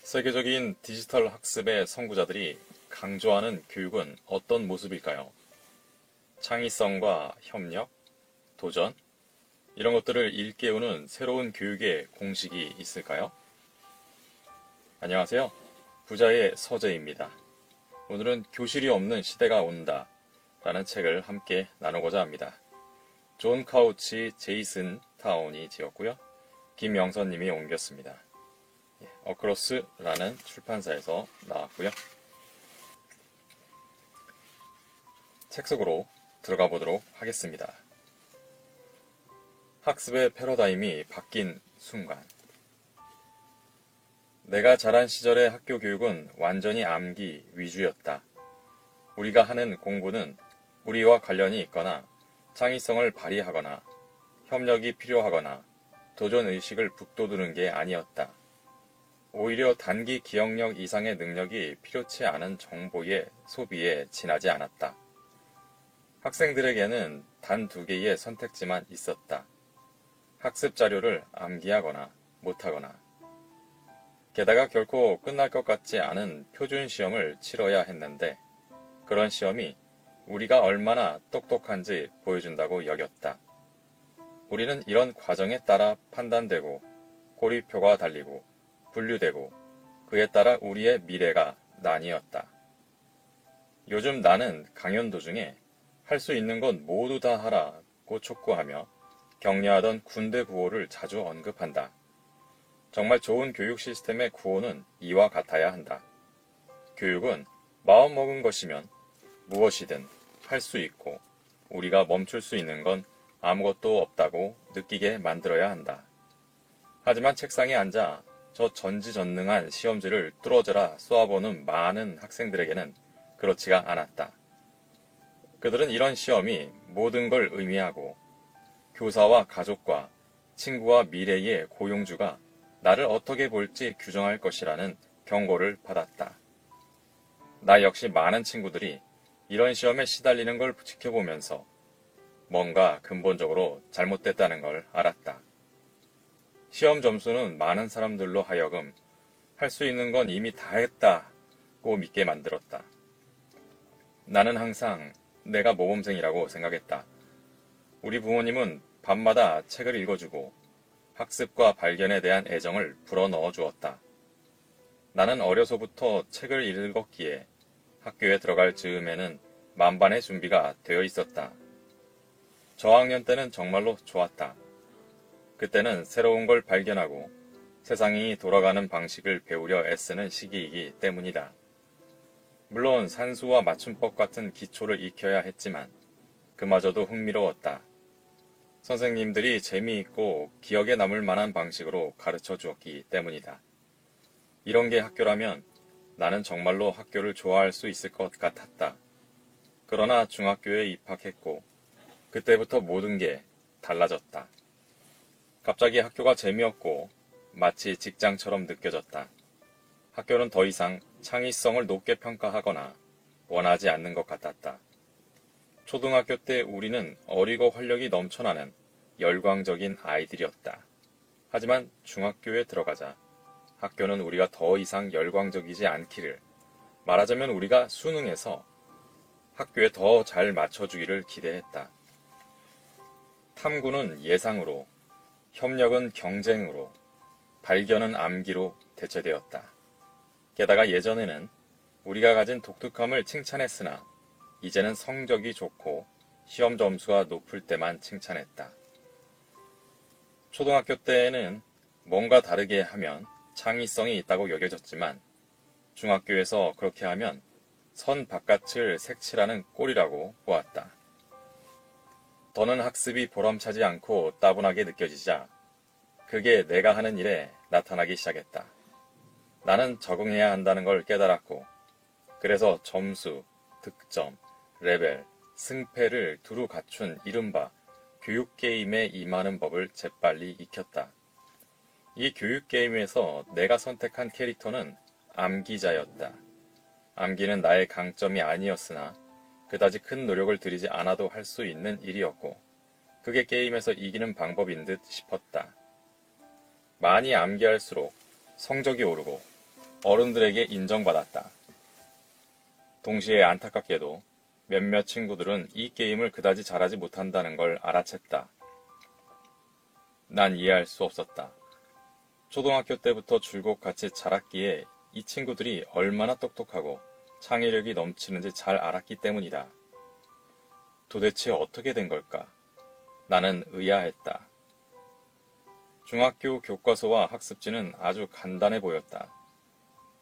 세계적인 디지털 학습의 선구자들이 강조하는 교육은 어떤 모습일까요? 창의성과 협력, 도전, 이런 것들을 일깨우는 새로운 교육의 공식이 있을까요? 안녕하세요. 부자의 서재입니다. 오늘은 교실이 없는 시대가 온다 라는 책을 함께 나누고자 합니다. 존 카우치, 제이슨 타운이 지었고요. 김영선님이 옮겼습니다. 어크로스라는 출판사에서 나왔고요. 책 속으로 들어가 보도록 하겠습니다. 학습의 패러다임이 바뀐 순간. 내가 자란 시절의 학교 교육은 완전히 암기 위주였다. 우리가 하는 공부는 우리와 관련이 있거나 창의성을 발휘하거나 협력이 필요하거나 도전의식을 북돋우는 게 아니었다. 오히려 단기 기억력 이상의 능력이 필요치 않은 정보의 소비에 지나지 않았다. 학생들에게는 단 2개의 선택지만 있었다. 학습 자료를 암기하거나 못하거나. 게다가 결코 끝날 것 같지 않은 표준 시험을 치러야 했는데 그런 시험이 우리가 얼마나 똑똑한지 보여준다고 여겼다. 우리는 이런 과정에 따라 판단되고 고리표가 달리고 분류되고 그에 따라 우리의 미래가 나뉘었다. 요즘 나는 강연 도중에 할 수 있는 건 모두 다 하라고 촉구하며 격려하던 군대 구호를 자주 언급한다. 정말 좋은 교육 시스템의 구호는 이와 같아야 한다. 교육은 마음먹은 것이면 무엇이든 할 수 있고 우리가 멈출 수 있는 건 아무것도 없다고 느끼게 만들어야 한다. 하지만 책상에 앉아 저 전지전능한 시험지를 뚫어져라 쏘아보는 많은 학생들에게는 그렇지가 않았다. 그들은 이런 시험이 모든 걸 의미하고 교사와 가족과 친구와 미래의 고용주가 나를 어떻게 볼지 규정할 것이라는 경고를 받았다. 나 역시 많은 친구들이 이런 시험에 시달리는 걸 지켜보면서 뭔가 근본적으로 잘못됐다는 걸 알았다. 시험 점수는 많은 사람들로 하여금 할 수 있는 건 이미 다 했다고 믿게 만들었다. 나는 항상 내가 모범생이라고 생각했다. 우리 부모님은 밤마다 책을 읽어주고 학습과 발견에 대한 애정을 불어넣어 주었다. 나는 어려서부터 책을 읽었기에 학교에 들어갈 즈음에는 만반의 준비가 되어 있었다. 저학년 때는 정말로 좋았다. 그때는 새로운 걸 발견하고 세상이 돌아가는 방식을 배우려 애쓰는 시기이기 때문이다. 물론 산수와 맞춤법 같은 기초를 익혀야 했지만 그마저도 흥미로웠다. 선생님들이 재미있고 기억에 남을 만한 방식으로 가르쳐 주었기 때문이다. 이런 게 학교라면 나는 정말로 학교를 좋아할 수 있을 것 같았다. 그러나 중학교에 입학했고 그때부터 모든 게 달라졌다. 갑자기 학교가 재미없고 마치 직장처럼 느껴졌다. 학교는 더 이상 창의성을 높게 평가하거나 원하지 않는 것 같았다. 초등학교 때 우리는 어리고 활력이 넘쳐나는 열광적인 아이들이었다. 하지만 중학교에 들어가자 학교는 우리가 더 이상 열광적이지 않기를, 말하자면 우리가 수능에서 학교에 더 잘 맞춰주기를 기대했다. 탐구는 예상으로, 협력은 경쟁으로, 발견은 암기로 대체되었다. 게다가 예전에는 우리가 가진 독특함을 칭찬했으나 이제는 성적이 좋고 시험 점수가 높을 때만 칭찬했다. 초등학교 때에는 뭔가 다르게 하면 창의성이 있다고 여겨졌지만 중학교에서 그렇게 하면 선 바깥을 색칠하는 꼴이라고 보았다. 더는 학습이 보람차지 않고 따분하게 느껴지자 그게 내가 하는 일에 나타나기 시작했다. 나는 적응해야 한다는 걸 깨달았고 그래서 점수, 득점, 레벨, 승패를 두루 갖춘 이른바 교육게임에 임하는 법을 재빨리 익혔다. 이 교육게임에서 내가 선택한 캐릭터는 암기자였다. 암기는 나의 강점이 아니었으나 그다지 큰 노력을 들이지 않아도 할 수 있는 일이었고 그게 게임에서 이기는 방법인 듯 싶었다. 많이 암기할수록 성적이 오르고 어른들에게 인정받았다. 동시에 안타깝게도 몇몇 친구들은 이 게임을 그다지 잘하지 못한다는 걸 알아챘다. 난 이해할 수 없었다. 초등학교 때부터 줄곧 같이 자랐기에 이 친구들이 얼마나 똑똑하고 창의력이 넘치는지 잘 알았기 때문이다. 도대체 어떻게 된 걸까? 나는 의아했다. 중학교 교과서와 학습지는 아주 간단해 보였다.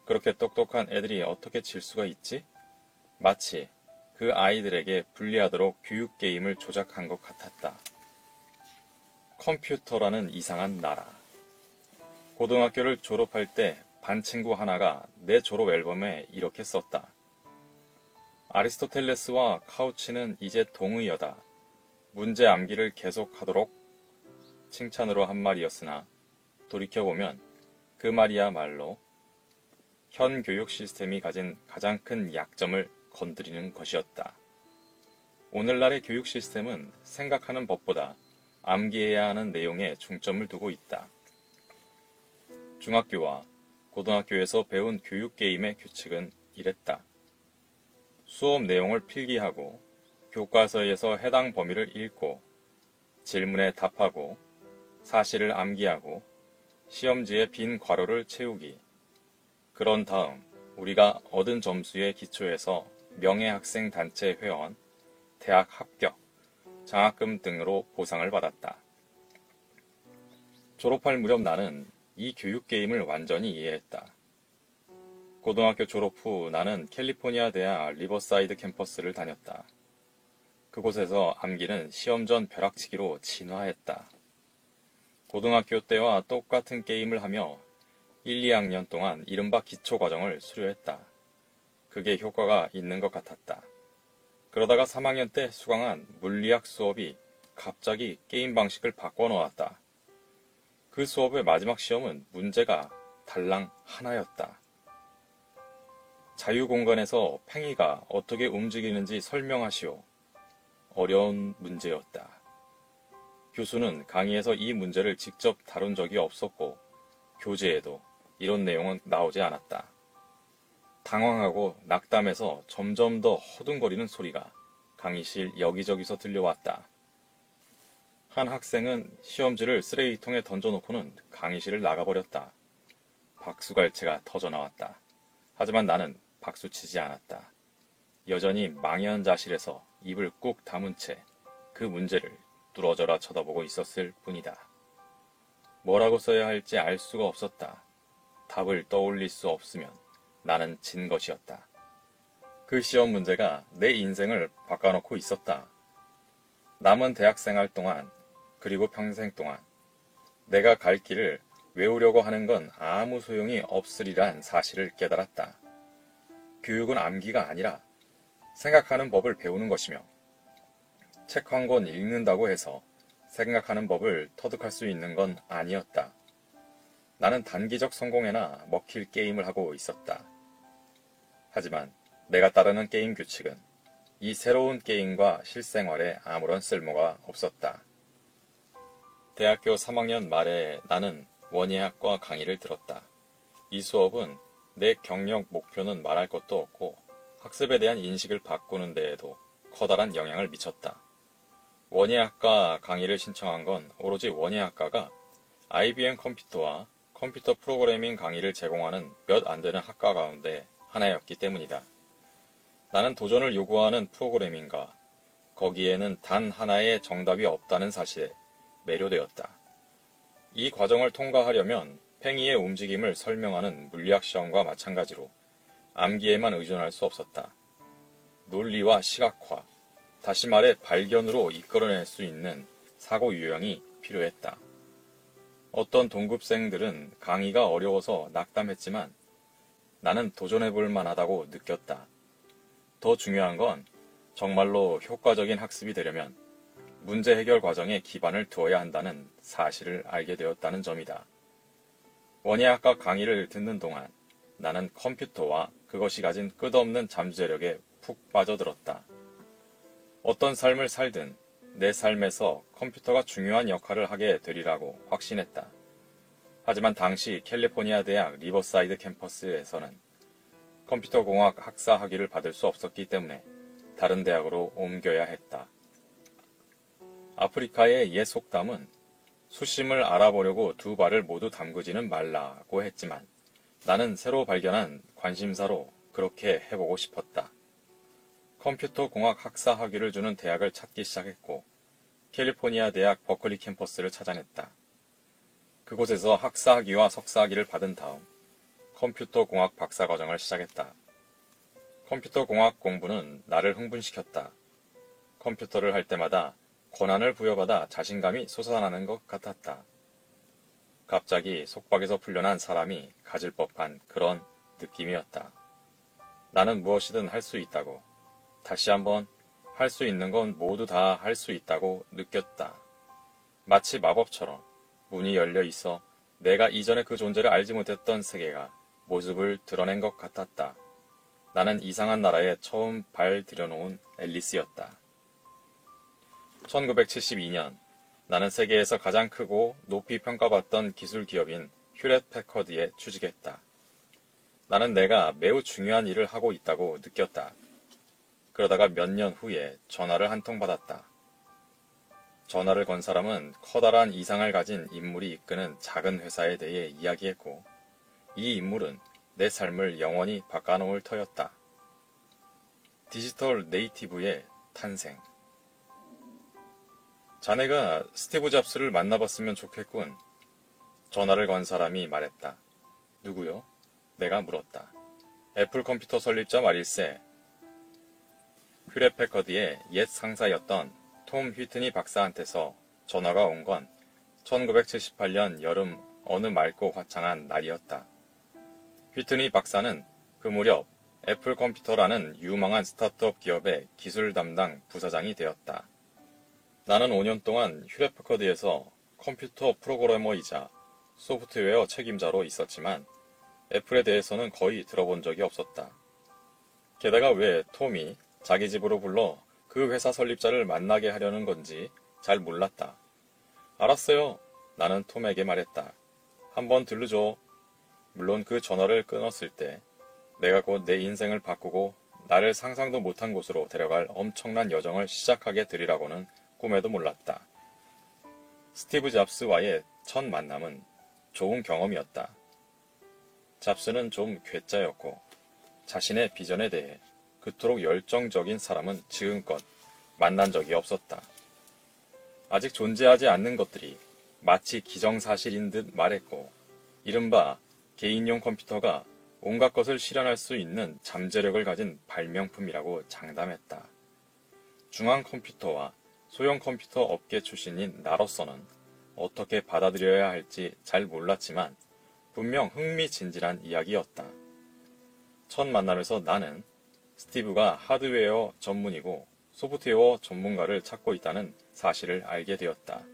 그렇게 똑똑한 애들이 어떻게 질 수가 있지? 마치 그 아이들에게 불리하도록 교육 게임을 조작한 것 같았다. 컴퓨터라는 이상한 나라. 고등학교를 졸업할 때 반 친구 하나가 내 졸업 앨범에 이렇게 썼다. 아리스토텔레스와 카우치는 이제 동의어다. 문제 암기를 계속하도록 칭찬으로 한 말이었으나 돌이켜보면 그 말이야말로 현 교육 시스템이 가진 가장 큰 약점을 건드리는 것이었다. 오늘날의 교육 시스템은 생각하는 법보다 암기해야 하는 내용에 중점을 두고 있다. 중학교와 고등학교에서 배운 교육 게임의 규칙은 이랬다. 수업 내용을 필기하고 교과서에서 해당 범위를 읽고 질문에 답하고 사실을 암기하고 시험지에 빈 괄호를 채우기. 그런 다음 우리가 얻은 점수에 기초해서 명예학생 단체 회원, 대학 합격, 장학금 등으로 보상을 받았다. 졸업할 무렵 나는 이 교육 게임을 완전히 이해했다. 고등학교 졸업 후 나는 캘리포니아 대학 리버사이드 캠퍼스를 다녔다. 그곳에서 암기는 시험 전 벼락치기로 진화했다. 고등학교 때와 똑같은 게임을 하며 1, 2학년 동안 이른바 기초과정을 수료했다. 그게 효과가 있는 것 같았다. 그러다가 3학년 때 수강한 물리학 수업이 갑자기 게임 방식을 바꿔놓았다. 그 수업의 마지막 시험은 문제가 달랑 하나였다. 자유공간에서 팽이가 어떻게 움직이는지 설명하시오. 어려운 문제였다. 교수는 강의에서 이 문제를 직접 다룬 적이 없었고 교재에도 이런 내용은 나오지 않았다. 당황하고 낙담해서 점점 더 허둥거리는 소리가 강의실 여기저기서 들려왔다. 한 학생은 시험지를 쓰레기통에 던져놓고는 강의실을 나가버렸다. 박수갈채가 터져나왔다. 하지만 나는 박수치지 않았다. 여전히 망연자실해서 입을 꾹 다문 채 그 문제를 뚫어져라 쳐다보고 있었을 뿐이다. 뭐라고 써야 할지 알 수가 없었다. 답을 떠올릴 수 없으면 나는 진 것이었다. 그 시험 문제가 내 인생을 바꿔놓고 있었다. 남은 대학생활 동안 그리고 평생 동안 내가 갈 길을 외우려고 하는 건 아무 소용이 없으리란 사실을 깨달았다. 교육은 암기가 아니라 생각하는 법을 배우는 것이며 책 한 권 읽는다고 해서 생각하는 법을 터득할 수 있는 건 아니었다. 나는 단기적 성공에나 먹힐 게임을 하고 있었다. 하지만 내가 따르는 게임 규칙은 이 새로운 게임과 실생활에 아무런 쓸모가 없었다. 대학교 3학년 말에 나는 원예학과 강의를 들었다. 이 수업은 내 경력 목표는 말할 것도 없고 학습에 대한 인식을 바꾸는 데에도 커다란 영향을 미쳤다. 원예학과 강의를 신청한 건 오로지 원예학과가 IBM 컴퓨터와 컴퓨터 프로그래밍 강의를 제공하는 몇 안 되는 학과 가운데 하나였기 때문이다. 나는 도전을 요구하는 프로그래밍과 거기에는 단 하나의 정답이 없다는 사실에 매료되었다. 이 과정을 통과하려면 팽이의 움직임을 설명하는 물리학 시험과 마찬가지로 암기에만 의존할 수 없었다. 논리와 시각화, 다시 말해 발견으로 이끌어낼 수 있는 사고 유형이 필요했다. 어떤 동급생들은 강의가 어려워서 낙담했지만 나는 도전해볼 만하다고 느꼈다. 더 중요한 건 정말로 효과적인 학습이 되려면 문제 해결 과정에 기반을 두어야 한다는 사실을 알게 되었다는 점이다. 원예학과 강의를 듣는 동안 나는 컴퓨터와 그것이 가진 끝없는 잠재력에 푹 빠져들었다. 어떤 삶을 살든 내 삶에서 컴퓨터가 중요한 역할을 하게 되리라고 확신했다. 하지만 당시 캘리포니아 대학 리버사이드 캠퍼스에서는 컴퓨터공학 학사 학위를 받을 수 없었기 때문에 다른 대학으로 옮겨야 했다. 아프리카의 옛 속담은 수심을 알아보려고 두 발을 모두 담그지는 말라고 했지만 나는 새로 발견한 관심사로 그렇게 해보고 싶었다. 컴퓨터공학 학사 학위를 주는 대학을 찾기 시작했고 캘리포니아 대학 버클리 캠퍼스를 찾아냈다. 그곳에서 학사 학위와 석사 학위를 받은 다음 컴퓨터공학 박사과정을 시작했다. 컴퓨터공학 공부는 나를 흥분시켰다. 컴퓨터를 할 때마다 권한을 부여받아 자신감이 솟아나는 것 같았다. 갑자기 속박에서 풀려난 사람이 가질 법한 그런 느낌이었다. 나는 무엇이든 할 수 있다고, 다시 한번 할 수 있는 건 모두 다 할 수 있다고 느꼈다. 마치 마법처럼 문이 열려 있어 내가 이전에 그 존재를 알지 못했던 세계가 모습을 드러낸 것 같았다. 나는 이상한 나라에 처음 발 들여놓은 앨리스였다. 1972년 나는 세계에서 가장 크고 높이 평가받던 기술 기업인 휴렛 패커드에 취직했다. 나는 내가 매우 중요한 일을 하고 있다고 느꼈다. 그러다가 몇 년 후에 전화를 한 통 받았다. 전화를 건 사람은 커다란 이상을 가진 인물이 이끄는 작은 회사에 대해 이야기했고 이 인물은 내 삶을 영원히 바꿔놓을 터였다. 디지털 네이티브의 탄생. 자네가 스티브 잡스를 만나봤으면 좋겠군. 전화를 건 사람이 말했다. 누구요? 내가 물었다. 애플 컴퓨터 설립자 말일세. 휴렛 패커드의 옛 상사였던 톰 휘트니 박사한테서 전화가 온 건 1978년 여름 어느 맑고 화창한 날이었다. 휘트니 박사는 그 무렵 애플 컴퓨터라는 유망한 스타트업 기업의 기술 담당 부사장이 되었다. 나는 5년 동안 휴렛 패커드에서 컴퓨터 프로그래머이자 소프트웨어 책임자로 있었지만 애플에 대해서는 거의 들어본 적이 없었다. 게다가 왜 톰이 자기 집으로 불러 그 회사 설립자를 만나게 하려는 건지 잘 몰랐다. 알았어요. 나는 톰에게 말했다. 한번 들르죠. 물론 그 전화를 끊었을 때 내가 곧 내 인생을 바꾸고 나를 상상도 못한 곳으로 데려갈 엄청난 여정을 시작하게 되리라고는 꿈에도 몰랐다. 스티브 잡스와의 첫 만남은 좋은 경험이었다. 잡스는 좀 괴짜였고 자신의 비전에 대해 그토록 열정적인 사람은 지금껏 만난 적이 없었다. 아직 존재하지 않는 것들이 마치 기정사실인 듯 말했고 이른바 개인용 컴퓨터가 온갖 것을 실현할 수 있는 잠재력을 가진 발명품이라고 장담했다. 중앙 컴퓨터와 소형 컴퓨터 업계 출신인 나로서는 어떻게 받아들여야 할지 잘 몰랐지만 분명 흥미진진한 이야기였다. 첫 만남에서 나는 스티브가 하드웨어 전문이고 소프트웨어 전문가를 찾고 있다는 사실을 알게 되었다.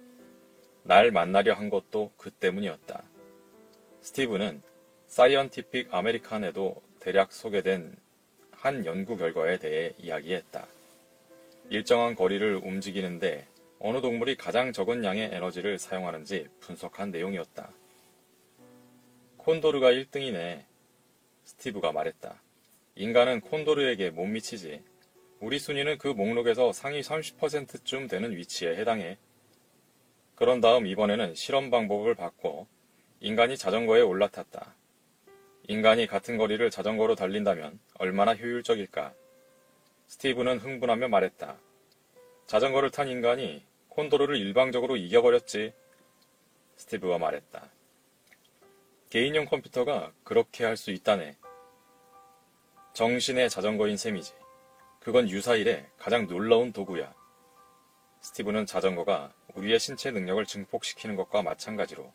날 만나려 한 것도 그 때문이었다. 스티브는 사이언티픽 아메리칸에도 대략 소개된 한 연구 결과에 대해 이야기했다. 일정한 거리를 움직이는데 어느 동물이 가장 적은 양의 에너지를 사용하는지 분석한 내용이었다. 콘도르가 1등이네. 스티브가 말했다. 인간은 콘도르에게 못 미치지. 우리 순위는 그 목록에서 상위 30%쯤 되는 위치에 해당해. 그런 다음 이번에는 실험 방법을 바꿔 인간이 자전거에 올라탔다. 인간이 같은 거리를 자전거로 달린다면 얼마나 효율적일까? 스티브는 흥분하며 말했다. 자전거를 탄 인간이 콘도르를 일방적으로 이겨버렸지. 스티브가 말했다. 개인용 컴퓨터가 그렇게 할 수 있다네. 정신의 자전거인 셈이지. 그건 유사일의 가장 놀라운 도구야. 스티브는 자전거가 우리의 신체 능력을 증폭시키는 것과 마찬가지로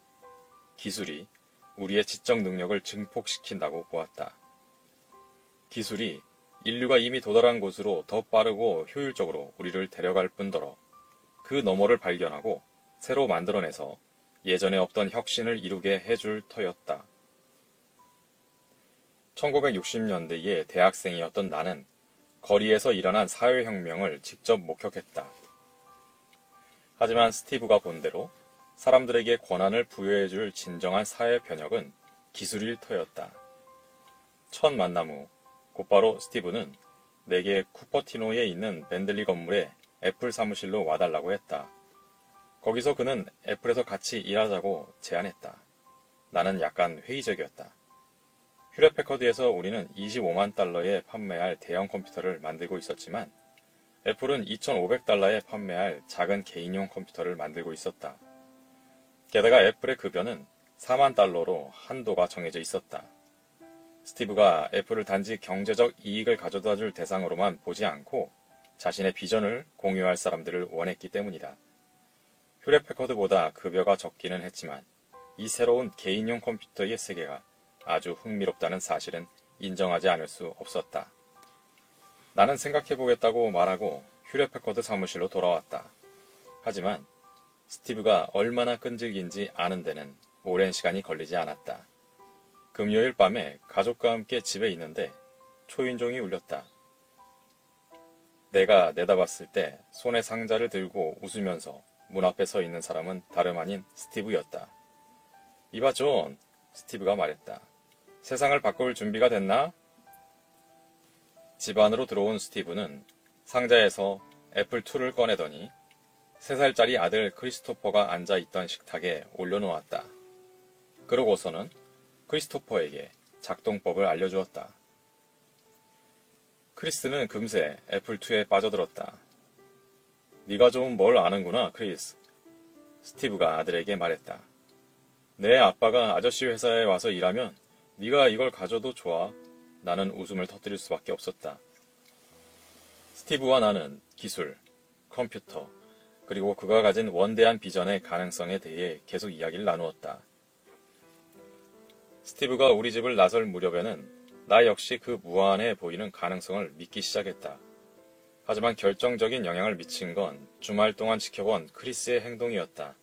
기술이 우리의 지적 능력을 증폭시킨다고 보았다. 기술이 인류가 이미 도달한 곳으로 더 빠르고 효율적으로 우리를 데려갈 뿐더러 그 너머를 발견하고 새로 만들어내서 예전에 없던 혁신을 이루게 해줄 터였다. 1960년대의 대학생이었던 나는 거리에서 일어난 사회혁명을 직접 목격했다. 하지만 스티브가 본대로 사람들에게 권한을 부여해줄 진정한 사회 변혁은 기술일 터였다. 첫 만남 후 곧바로 스티브는 내게 쿠퍼티노에 있는 벤들리 건물에 애플 사무실로 와달라고 했다. 거기서 그는 애플에서 같이 일하자고 제안했다. 나는 약간 회의적이었다. 휴렛패커드에서 우리는 25만 달러에 판매할 대형 컴퓨터를 만들고 있었지만 애플은 2,500달러에 판매할 작은 개인용 컴퓨터를 만들고 있었다. 게다가 애플의 급여는 4만 달러로 한도가 정해져 있었다. 스티브가 애플을 단지 경제적 이익을 가져다 줄 대상으로만 보지 않고 자신의 비전을 공유할 사람들을 원했기 때문이다. 휴렛패커드보다 급여가 적기는 했지만 이 새로운 개인용 컴퓨터의 세계가 아주 흥미롭다는 사실은 인정하지 않을 수 없었다. 나는 생각해보겠다고 말하고 휴렛패커드 사무실로 돌아왔다. 하지만 스티브가 얼마나 끈질긴지 아는 데는 오랜 시간이 걸리지 않았다. 금요일 밤에 가족과 함께 집에 있는데 초인종이 울렸다. 내가 내다봤을 때 손에 상자를 들고 웃으면서 문 앞에 서 있는 사람은 다름 아닌 스티브였다. 이봐 존, 스티브가 말했다. 세상을 바꿀 준비가 됐나? 집 안으로 들어온 스티브는 상자에서 애플2를 꺼내더니 3살짜리 아들 크리스토퍼가 앉아있던 식탁에 올려놓았다. 그러고서는 크리스토퍼에게 작동법을 알려주었다. 크리스는 금세 애플2에 빠져들었다. 네가 좀 뭘 아는구나, 크리스. 스티브가 아들에게 말했다. 내 아빠가 아저씨 회사에 와서 일하면 네가 이걸 가져도 좋아. 나는 웃음을 터뜨릴 수밖에 없었다. 스티브와 나는 기술, 컴퓨터, 그리고 그가 가진 원대한 비전의 가능성에 대해 계속 이야기를 나누었다. 스티브가 우리 집을 나설 무렵에는 나 역시 그 무한해 보이는 가능성을 믿기 시작했다. 하지만 결정적인 영향을 미친 건 주말 동안 지켜본 크리스의 행동이었다.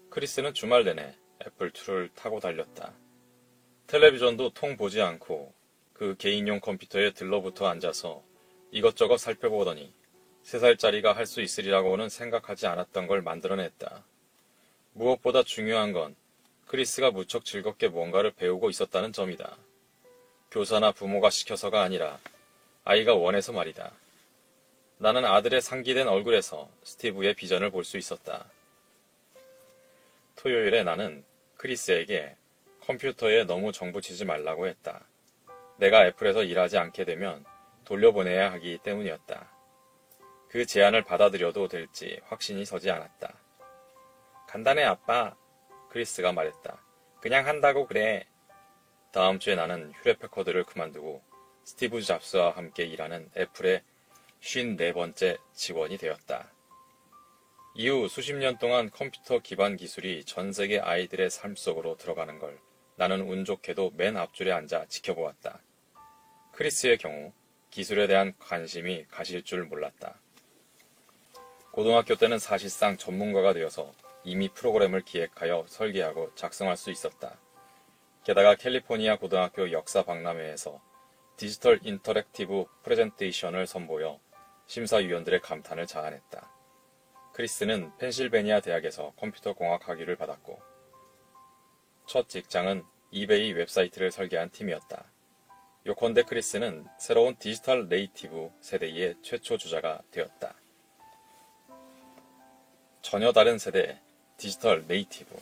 크리스는 주말 내내 애플2를 타고 달렸다. 텔레비전도 통 보지 않고 그 개인용 컴퓨터에 들러붙어 앉아서 이것저것 살펴보더니 3살짜리가 할 수 있으리라고는 생각하지 않았던 걸 만들어냈다. 무엇보다 중요한 건 크리스가 무척 즐겁게 뭔가를 배우고 있었다는 점이다. 교사나 부모가 시켜서가 아니라 아이가 원해서 말이다. 나는 아들의 상기된 얼굴에서 스티브의 비전을 볼 수 있었다. 토요일에 나는 크리스에게 컴퓨터에 너무 정붙이지 말라고 했다. 내가 애플에서 일하지 않게 되면 돌려보내야 하기 때문이었다. 그 제안을 받아들여도 될지 확신이 서지 않았다. 간단해 아빠, 크리스가 말했다. 그냥 한다고 그래. 다음 주에 나는 휴렛패커드를 그만두고 스티브 잡스와 함께 일하는 애플의 54번째 직원이 되었다. 이후 수십 년 동안 컴퓨터 기반 기술이 전 세계 아이들의 삶 속으로 들어가는 걸 나는 운 좋게도 맨 앞줄에 앉아 지켜보았다. 크리스의 경우 기술에 대한 관심이 가실 줄 몰랐다. 고등학교 때는 사실상 전문가가 되어서 이미 프로그램을 기획하여 설계하고 작성할 수 있었다. 게다가 캘리포니아 고등학교 역사 박람회에서 디지털 인터랙티브 프레젠테이션을 선보여 심사위원들의 감탄을 자아냈다. 크리스는 펜실베니아 대학에서 컴퓨터 공학 학위를 받았고 첫 직장은 이베이 웹사이트를 설계한 팀이었다. 요컨대 크리스는 새로운 디지털 네이티브 세대의 최초 주자가 되었다. 전혀 다른 세대, 디지털 네이티브.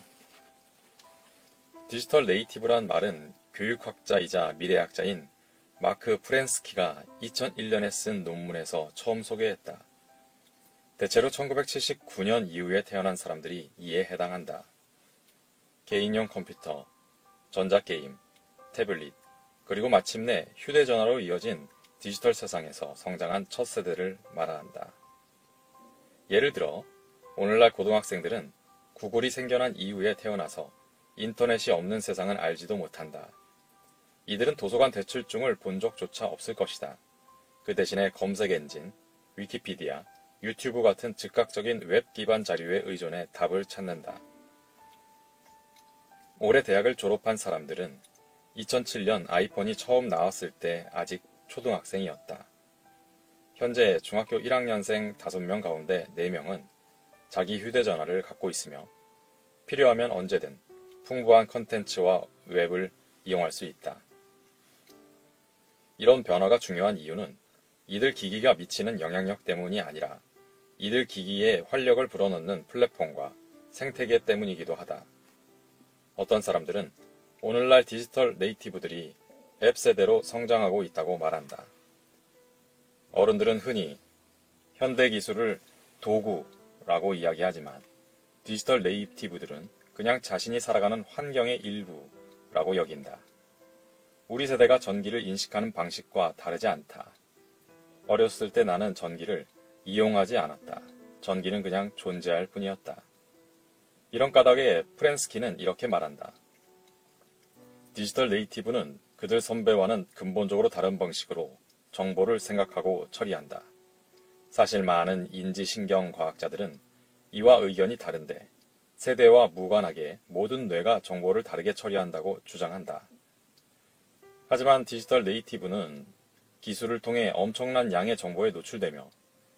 디지털 네이티브란 말은 교육학자이자 미래학자인 마크 프렌스키가 2001년에 쓴 논문에서 처음 소개했다. 대체로 1979년 이후에 태어난 사람들이 이에 해당한다. 개인용 컴퓨터, 전자게임, 태블릿, 그리고 마침내 휴대전화로 이어진 디지털 세상에서 성장한 첫 세대를 말한다. 예를 들어 오늘날 고등학생들은 구글이 생겨난 이후에 태어나서 인터넷이 없는 세상은 알지도 못한다. 이들은 도서관 대출증을 본 적조차 없을 것이다. 그 대신에 검색 엔진, 위키피디아, 유튜브 같은 즉각적인 웹 기반 자료에 의존해 답을 찾는다. 올해 대학을 졸업한 사람들은 2007년 아이폰이 처음 나왔을 때 아직 초등학생이었다. 현재 중학교 1학년생 5명 가운데 4명은 자기 휴대전화를 갖고 있으며 필요하면 언제든 풍부한 컨텐츠와 웹을 이용할 수 있다. 이런 변화가 중요한 이유는 이들 기기가 미치는 영향력 때문이 아니라 이들 기기에 활력을 불어넣는 플랫폼과 생태계 때문이기도 하다. 어떤 사람들은 오늘날 디지털 네이티브들이 앱 세대로 성장하고 있다고 말한다. 어른들은 흔히 현대 기술을 도구라고 이야기하지만 디지털 네이티브들은 그냥 자신이 살아가는 환경의 일부라고 여긴다. 우리 세대가 전기를 인식하는 방식과 다르지 않다. 어렸을 때 나는 전기를 이용하지 않았다. 전기는 그냥 존재할 뿐이었다. 이런 까닭에 프렌스키는 이렇게 말한다. 디지털 네이티브는 그들 선배와는 근본적으로 다른 방식으로 정보를 생각하고 처리한다. 사실 많은 인지신경과학자들은 이와 의견이 다른데 세대와 무관하게 모든 뇌가 정보를 다르게 처리한다고 주장한다. 하지만 디지털 네이티브는 기술을 통해 엄청난 양의 정보에 노출되며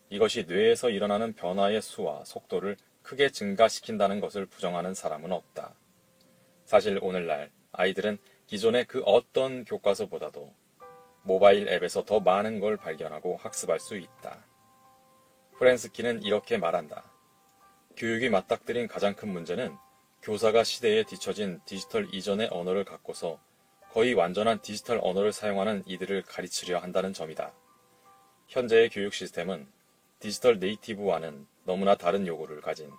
이것이 뇌에서 일어나는 변화의 수와 속도를 크게 증가시킨다는 것을 부정하는 사람은 없다. 사실 오늘날 아이들은 기존의 그 어떤 교과서보다도 모바일 앱에서 더 많은 걸 발견하고 학습할 수 있다. 프렌스키는 이렇게 말한다. 교육이 맞닥뜨린 가장 큰 문제는 교사가 시대에 뒤처진 디지털 이전의 언어를 갖고서 거의 완전한 디지털 언어를 사용하는 이들을 가르치려 한다는 점이다. 현재의 교육 시스템은 디지털 네이티브와는 너무나 다른 요구를 가진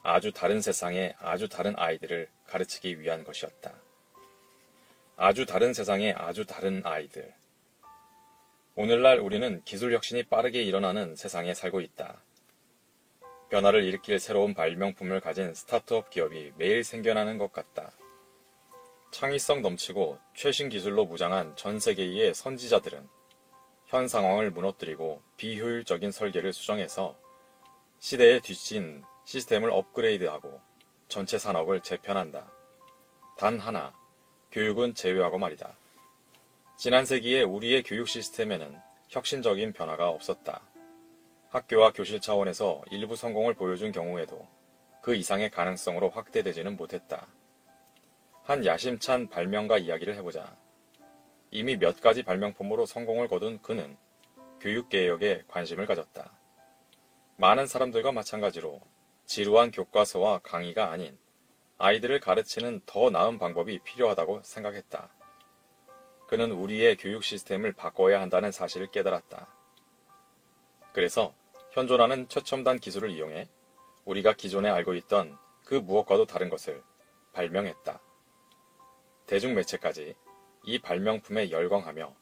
아주 다른 세상의 아주 다른 아이들을 가르치기 위한 것이었다. 아주 다른 세상의 아주 다른 아이들. 오늘날 우리는 기술 혁신이 빠르게 일어나는 세상에 살고 있다. 변화를 일으킬 새로운 발명품을 가진 스타트업 기업이 매일 생겨나는 것 같다. 창의성 넘치고 최신 기술로 무장한 전 세계의 선지자들은 현 상황을 무너뜨리고 비효율적인 설계를 수정해서 시대에 뒤진 시스템을 업그레이드하고 전체 산업을 재편한다. 단 하나, 교육은 제외하고 말이다. 지난 세기에 우리의 교육 시스템에는 혁신적인 변화가 없었다. 학교와 교실 차원에서 일부 성공을 보여준 경우에도 그 이상의 가능성으로 확대되지는 못했다. 한 야심찬 발명가 이야기를 해보자. 이미 몇 가지 발명품으로 성공을 거둔 그는 교육개혁에 관심을 가졌다. 많은 사람들과 마찬가지로 지루한 교과서와 강의가 아닌 아이들을 가르치는 더 나은 방법이 필요하다고 생각했다. 그는 우리의 교육 시스템을 바꿔야 한다는 사실을 깨달았다. 그래서 현존하는 최첨단 기술을 이용해 우리가 기존에 알고 있던 그 무엇과도 다른 것을 발명했다. 대중매체까지 이 발명품에 열광하며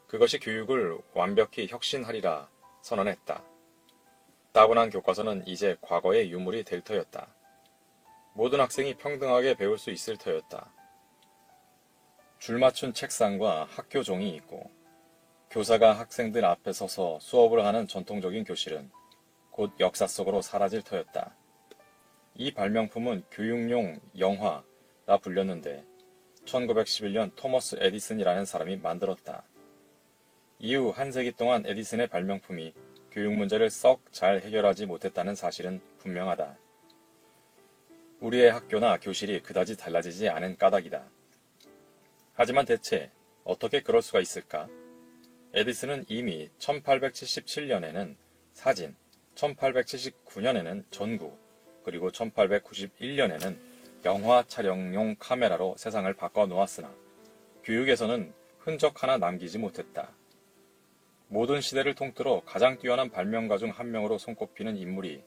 그것이 교육을 완벽히 혁신하리라 선언했다. 따분한 교과서는 이제 과거의 유물이 될 터였다. 모든 학생이 평등하게 배울 수 있을 터였다. 줄맞춘 책상과 학교 종이 있고 교사가 학생들 앞에 서서 수업을 하는 전통적인 교실은 곧 역사 속으로 사라질 터였다. 이 발명품은 교육용 영화라 불렸는데 1911년 토머스 에디슨이라는 사람이 만들었다. 이후 한 세기 동안 에디슨의 발명품이 교육 문제를 썩 잘 해결하지 못했다는 사실은 분명하다. 우리의 학교나 교실이 그다지 달라지지 않은 까닭이다. 하지만 대체 어떻게 그럴 수가 있을까? 에디슨은 이미 1877년에는 사진, 1879년에는 전구, 그리고 1891년에는 영화 촬영용 카메라로 세상을 바꿔놓았으나 교육에서는 흔적 하나 남기지 못했다. 모든 시대를 통틀어 가장 뛰어난 발명가 중 한 명으로 손꼽히는 인물이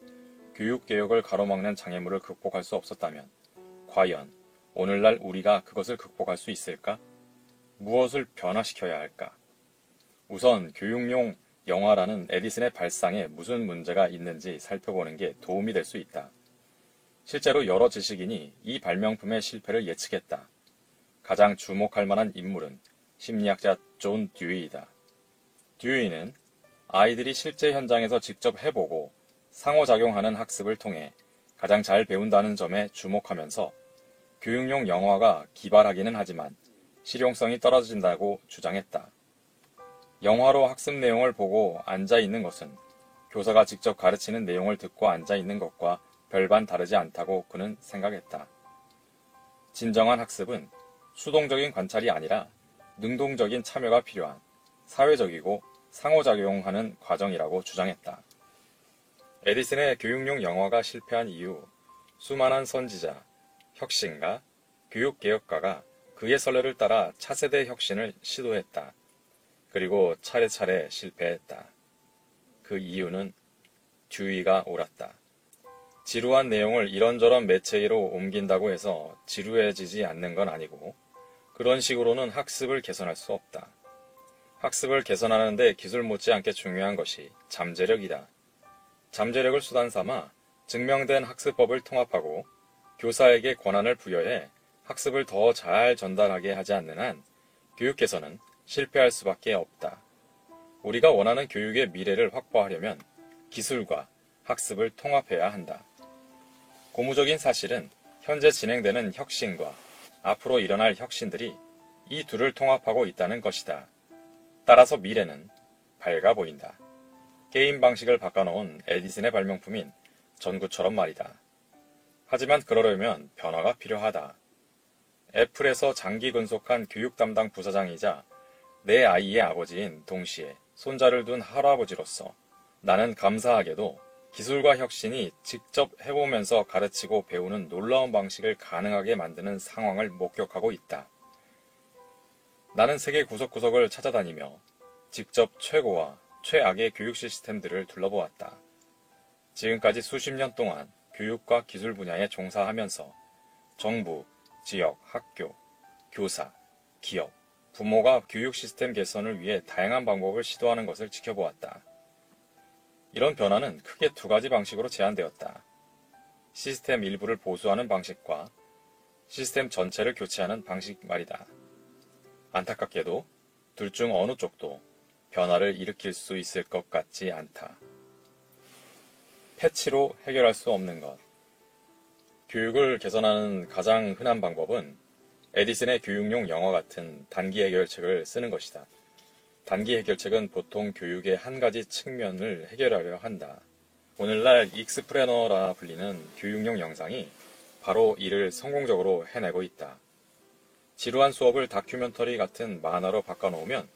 교육개혁을 가로막는 장애물을 극복할 수 없었다면 과연 오늘날 우리가 그것을 극복할 수 있을까? 무엇을 변화시켜야 할까? 우선 교육용 영화라는 에디슨의 발상에 무슨 문제가 있는지 살펴보는 게 도움이 될 수 있다. 실제로 여러 지식인이 이 발명품의 실패를 예측했다. 가장 주목할 만한 인물은 심리학자 존 듀이이다. 듀이는 아이들이 실제 현장에서 직접 해보고 상호작용하는 학습을 통해 가장 잘 배운다는 점에 주목하면서 교육용 영화가 기발하기는 하지만 실용성이 떨어진다고 주장했다. 영화로 학습 내용을 보고 앉아있는 것은 교사가 직접 가르치는 내용을 듣고 앉아있는 것과 별반 다르지 않다고 그는 생각했다. 진정한 학습은 수동적인 관찰이 아니라 능동적인 참여가 필요한 사회적이고 상호작용하는 과정이라고 주장했다. 에디슨의 교육용 영어가 실패한 이후 수많은 선지자, 혁신가, 교육개혁가가 그의 선례를 따라 차세대 혁신을 시도했다. 그리고 차례차례 실패했다. 그 이유는 주의가 옳았다. 지루한 내용을 이런저런 매체로 옮긴다고 해서 지루해지지 않는 건 아니고 그런 식으로는 학습을 개선할 수 없다. 학습을 개선하는데 기술 못지않게 중요한 것이 잠재력이다. 잠재력을 수단 삼아 증명된 학습법을 통합하고 교사에게 권한을 부여해 학습을 더 잘 전달하게 하지 않는 한 교육 개선은 실패할 수밖에 없다. 우리가 원하는 교육의 미래를 확보하려면 기술과 학습을 통합해야 한다. 고무적인 사실은 현재 진행되는 혁신과 앞으로 일어날 혁신들이 이 둘을 통합하고 있다는 것이다. 따라서 미래는 밝아 보인다. 게임 방식을 바꿔놓은 에디슨의 발명품인 전구처럼 말이다. 하지만 그러려면 변화가 필요하다. 애플에서 장기 근속한 교육 담당 부사장이자 내 아이의 아버지인 동시에 손자를 둔 할아버지로서 나는 감사하게도 기술과 혁신이 직접 해보면서 가르치고 배우는 놀라운 방식을 가능하게 만드는 상황을 목격하고 있다. 나는 세계 구석구석을 찾아다니며 직접 최고와 최악의 교육 시스템들을 둘러보았다. 지금까지 수십 년 동안 교육과 기술 분야에 종사하면서 정부, 지역, 학교, 교사, 기업, 부모가 교육 시스템 개선을 위해 다양한 방법을 시도하는 것을 지켜보았다. 이런 변화는 크게 두 가지 방식으로 제한되었다. 시스템 일부를 보수하는 방식과 시스템 전체를 교체하는 방식 말이다. 안타깝게도 둘 중 어느 쪽도 변화를 일으킬 수 있을 것 같지 않다. 패치로 해결할 수 없는 것. 교육을 개선하는 가장 흔한 방법은 에디슨의 교육용 영어 같은 단기 해결책을 쓰는 것이다. 단기 해결책은 보통 교육의 한 가지 측면을 해결하려 한다. 오늘날 익스프레너라 불리는 교육용 영상이 바로 이를 성공적으로 해내고 있다. 지루한 수업을 다큐멘터리 같은 만화로 바꿔놓으면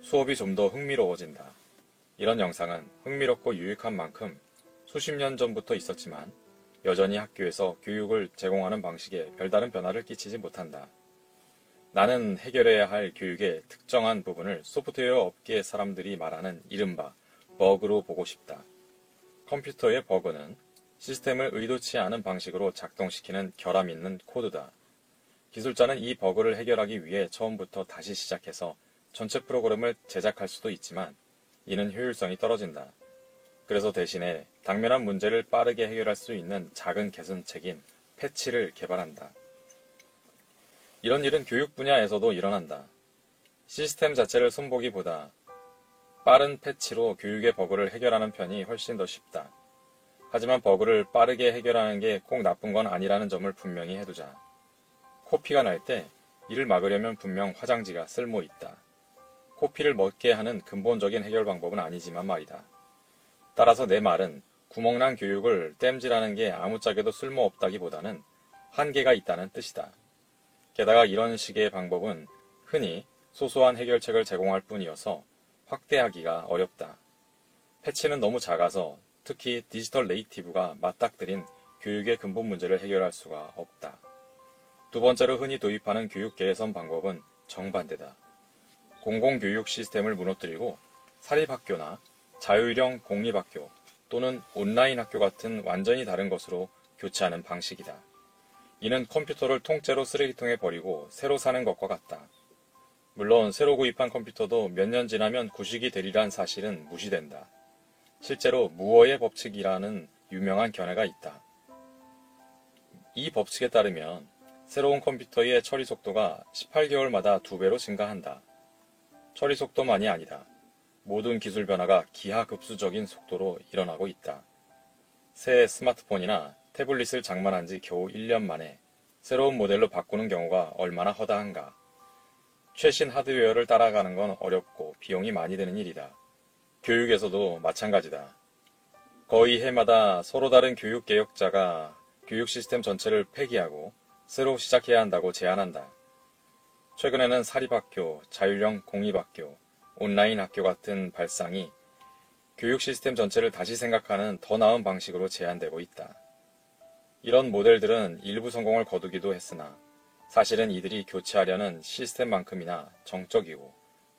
수업이 좀 더 흥미로워진다. 이런 영상은 흥미롭고 유익한 만큼 수십 년 전부터 있었지만 여전히 학교에서 교육을 제공하는 방식에 별다른 변화를 끼치지 못한다. 나는 해결해야 할 교육의 특정한 부분을 소프트웨어 업계 사람들이 말하는 이른바 버그로 보고 싶다. 컴퓨터의 버그는 시스템을 의도치 않은 방식으로 작동시키는 결함 있는 코드다. 기술자는 이 버그를 해결하기 위해 처음부터 다시 시작해서 전체 프로그램을 제작할 수도 있지만 이는 효율성이 떨어진다. 그래서 대신에 당면한 문제를 빠르게 해결할 수 있는 작은 개선책인 패치를 개발한다. 이런 일은 교육 분야에서도 일어난다. 시스템 자체를 손보기보다 빠른 패치로 교육의 버그를 해결하는 편이 훨씬 더 쉽다. 하지만 버그를 빠르게 해결하는 게 꼭 나쁜 건 아니라는 점을 분명히 해두자. 코피가 날 때 이를 막으려면 분명 화장지가 쓸모 있다. 코피를 먹게 하는 근본적인 해결 방법은 아니지만 말이다. 따라서 내 말은 구멍난 교육을 땜질하는 게 아무짝에도 쓸모없다기보다는 한계가 있다는 뜻이다. 게다가 이런 식의 방법은 흔히 소소한 해결책을 제공할 뿐이어서 확대하기가 어렵다. 패치는 너무 작아서 특히 디지털 네이티브가 맞닥뜨린 교육의 근본 문제를 해결할 수가 없다. 두 번째로 흔히 도입하는 교육 개선 방법은 정반대다. 공공교육 시스템을 무너뜨리고 사립학교나 자율형 공립학교 또는 온라인 학교 같은 완전히 다른 것으로 교체하는 방식이다. 이는 컴퓨터를 통째로 쓰레기통에 버리고 새로 사는 것과 같다. 물론 새로 구입한 컴퓨터도 몇 년 지나면 구식이 되리란 사실은 무시된다. 실제로 무어의 법칙이라는 유명한 견해가 있다. 이 법칙에 따르면 새로운 컴퓨터의 처리 속도가 18개월마다 2배로 증가한다. 처리 속도만이 아니다. 모든 기술 변화가 기하급수적인 속도로 일어나고 있다. 새 스마트폰이나 태블릿을 장만한 지 겨우 1년 만에 새로운 모델로 바꾸는 경우가 얼마나 허다한가. 최신 하드웨어를 따라가는 건 어렵고 비용이 많이 드는 일이다. 교육에서도 마찬가지다. 거의 해마다 서로 다른 교육 개혁자가 교육 시스템 전체를 폐기하고 새로 시작해야 한다고 제안한다. 최근에는 사립학교, 자율형 공립학교, 온라인 학교 같은 발상이 교육 시스템 전체를 다시 생각하는 더 나은 방식으로 제안되고 있다. 이런 모델들은 일부 성공을 거두기도 했으나 사실은 이들이 교체하려는 시스템만큼이나 정적이고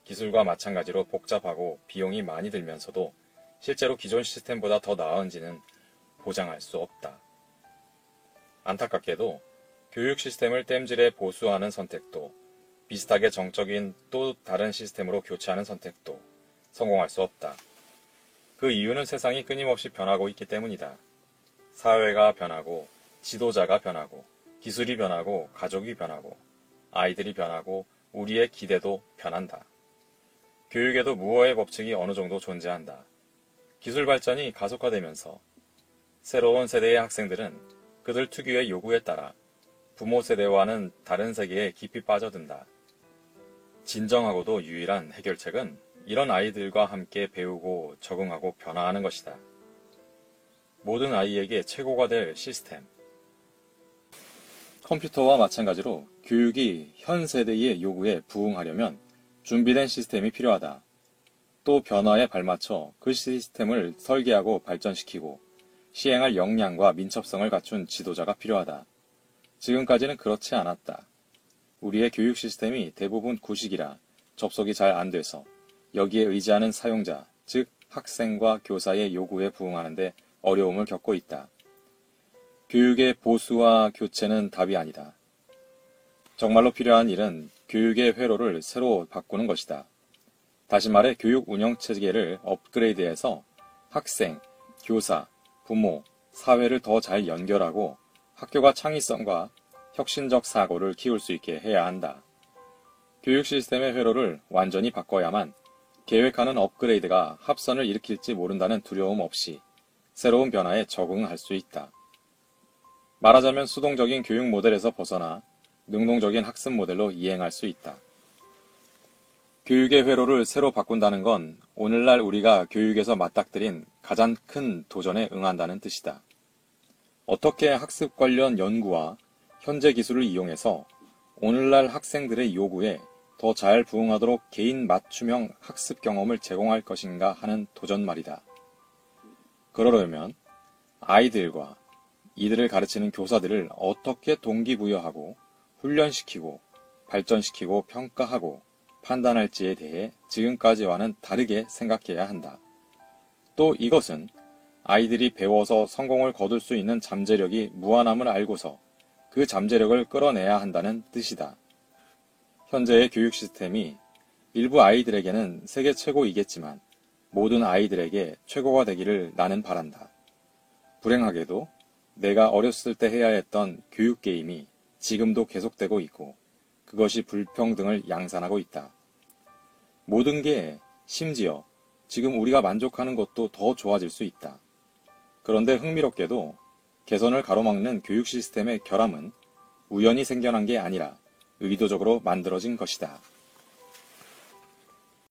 기술과 마찬가지로 복잡하고 비용이 많이 들면서도 실제로 기존 시스템보다 더 나은지는 보장할 수 없다. 안타깝게도 교육 시스템을 땜질해 보수하는 선택도 비슷하게 정적인 또 다른 시스템으로 교체하는 선택도 성공할 수 없다. 그 이유는 세상이 끊임없이 변하고 있기 때문이다. 사회가 변하고 지도자가 변하고 기술이 변하고 가족이 변하고 아이들이 변하고 우리의 기대도 변한다. 교육에도 무어의 법칙이 어느 정도 존재한다. 기술 발전이 가속화되면서 새로운 세대의 학생들은 그들 특유의 요구에 따라 부모 세대와는 다른 세계에 깊이 빠져든다. 진정하고도 유일한 해결책은 이런 아이들과 함께 배우고 적응하고 변화하는 것이다. 모든 아이에게 최고가 될 시스템. 컴퓨터와 마찬가지로 교육이 현 세대의 요구에 부응하려면 준비된 시스템이 필요하다. 또 변화에 발맞춰 그 시스템을 설계하고 발전시키고 시행할 역량과 민첩성을 갖춘 지도자가 필요하다. 지금까지는 그렇지 않았다. 우리의 교육 시스템이 대부분 구식이라 접속이 잘 안 돼서 여기에 의지하는 사용자, 즉 학생과 교사의 요구에 부응하는데 어려움을 겪고 있다. 교육의 보수와 교체는 답이 아니다. 정말로 필요한 일은 교육의 회로를 새로 바꾸는 것이다. 다시 말해 교육 운영 체계를 업그레이드해서 학생, 교사, 부모, 사회를 더 잘 연결하고 학교가 창의성과 혁신적 사고를 키울 수 있게 해야 한다. 교육 시스템의 회로를 완전히 바꿔야만 계획하는 업그레이드가 합선을 일으킬지 모른다는 두려움 없이 새로운 변화에 적응할 수 있다. 말하자면 수동적인 교육 모델에서 벗어나 능동적인 학습 모델로 이행할 수 있다. 교육의 회로를 새로 바꾼다는 건 오늘날 우리가 교육에서 맞닥뜨린 가장 큰 도전에 응한다는 뜻이다. 어떻게 학습 관련 연구와 현재 기술을 이용해서 오늘날 학생들의 요구에 더 잘 부응하도록 개인 맞춤형 학습 경험을 제공할 것인가 하는 도전 말이다. 그러려면 아이들과 이들을 가르치는 교사들을 어떻게 동기부여하고 훈련시키고 발전시키고 평가하고 판단할지에 대해 지금까지와는 다르게 생각해야 한다. 또 이것은 아이들이 배워서 성공을 거둘 수 있는 잠재력이 무한함을 알고서 그 잠재력을 끌어내야 한다는 뜻이다. 현재의 교육 시스템이 일부 아이들에게는 세계 최고이겠지만 모든 아이들에게 최고가 되기를 나는 바란다. 불행하게도 내가 어렸을 때 해야 했던 교육 게임이 지금도 계속되고 있고 그것이 불평등을 양산하고 있다. 모든 게 심지어 지금 우리가 만족하는 것도 더 좋아질 수 있다. 그런데 흥미롭게도 개선을 가로막는 교육 시스템의 결함은 우연히 생겨난 게 아니라 의도적으로 만들어진 것이다.